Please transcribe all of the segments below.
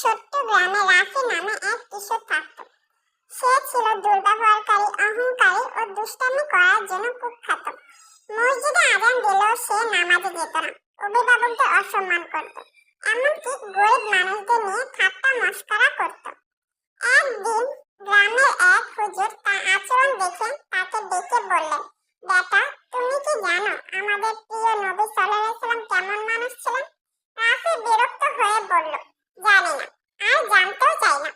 ছোট্ট গ্রামে রাফি নামে এক কিশোর থাকত। সে ছিল দুর্ব্যবহারকারী, অহংকারী ও দুষ্টামি করার জন্য কুখ্যাত। মসজিদে আজান দিলেও সে নামাজে যেত না, অভিভাবকদের অসম্মান করত, এমনকি গরিব মানুষদের নিয়ে ঠাট্টা মশকরা করত। একদিন গ্রামের এক হুজুর তার আচরণ দেখে তাকে ডেকে বললেন, বেটা, তুমি কি জানো আমাদের প্রিয় নবী সাল্লাল্লাহু আলাইহি ওয়াসাল্লাম কেমন মানুষ ছিলেন? রাফি বিরক্ত হয়ে বলল, জানি না, আর জানতেও চাই না।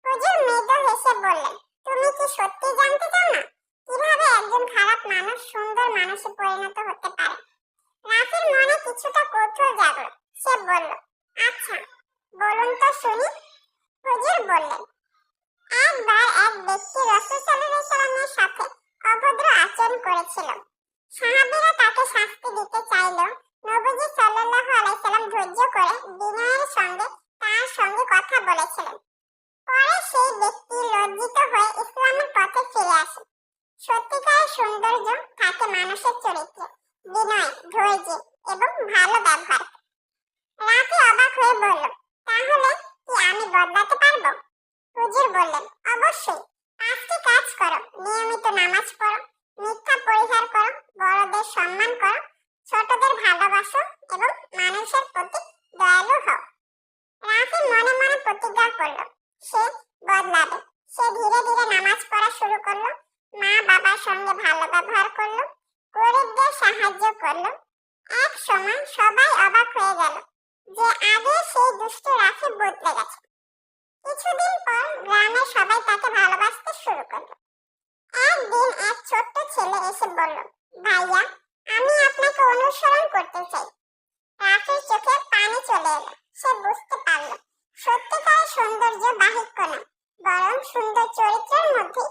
হুজুর মৃদু হেসে বললেন, তুমি কি সত্যি জানতে চাও না কিভাবে একজন খারাপ মানুষ সুন্দর মানুষে পরিণত হতে পারে? রাফির মনে কিছুটা কৌতূহল জাগলো। সে বলল, আচ্ছা, বলুন তো শুনি। হুজুর বললেন, একবার এক ব্যক্তি রাসূল সাল্লাল্লাহু আলাইহি ওয়াসাল্লামের সাথে অভদ্র আচরণ করেছিল। সাহাবীরা তাকে শাস্তি দিতে চাইলেও নবীজি সাল্লাল্লাহু আলাইহি ওয়াসাল্লাম ধৈর্য করে বিনয়ের সঙ্গে তার সঙ্গে কথা বলেছিলেন। পরে সেই ব্যক্তি লজ্জিত হয়ে ইসলামের পথে ফিরে আসে। সত্যিকারের সৌন্দর্য থাকে মানুষের চরিত্রে, বিনয়, ধৈর্য এবং ভালো ব্যবহার। রাফি অবাক হয়ে বলল, তাহলে কি আমি বদলাতে পারবো? হুজুর বললেন, অবশ্যই। 5টি কাজ করো, নিয়মিত নামাজ পড়ো, মিথ্যা পরিহার করো, বড়দের সম্মান করো, ছোটদের ভালোবাসো এবং মানুষের প্রতি দয়ালু হও। রাফি মনে মনে প্রতিজ্ঞা করলো, সে বদলাবে। সে ধীরে ধীরে নামাজ পড়া শুরু করলো, মা বাবার সঙ্গে ভালো ব্যবহার করলো, গরিবদের সাহায্য করলো। এক সময় সবাই অবাক হয়ে গেল যে আগে সেই দুষ্ট রাফি বদলে গেছে। কিছুদিন পর গ্রামের সবাই তাকে ভালোবাসতে শুরু করলো। একদিন এক ছোট্ট ছেলে এসে বলল, ভাইয়া, আমি আপনাকে অনুসরণ করতে চাই। রাফির চোখে পানি চলে এলো। সে বুঝতে পারল সত্যিকারের সৌন্দর্য বাহিক্য নয়, বরং সুন্দর চরিত্রের মধ্যে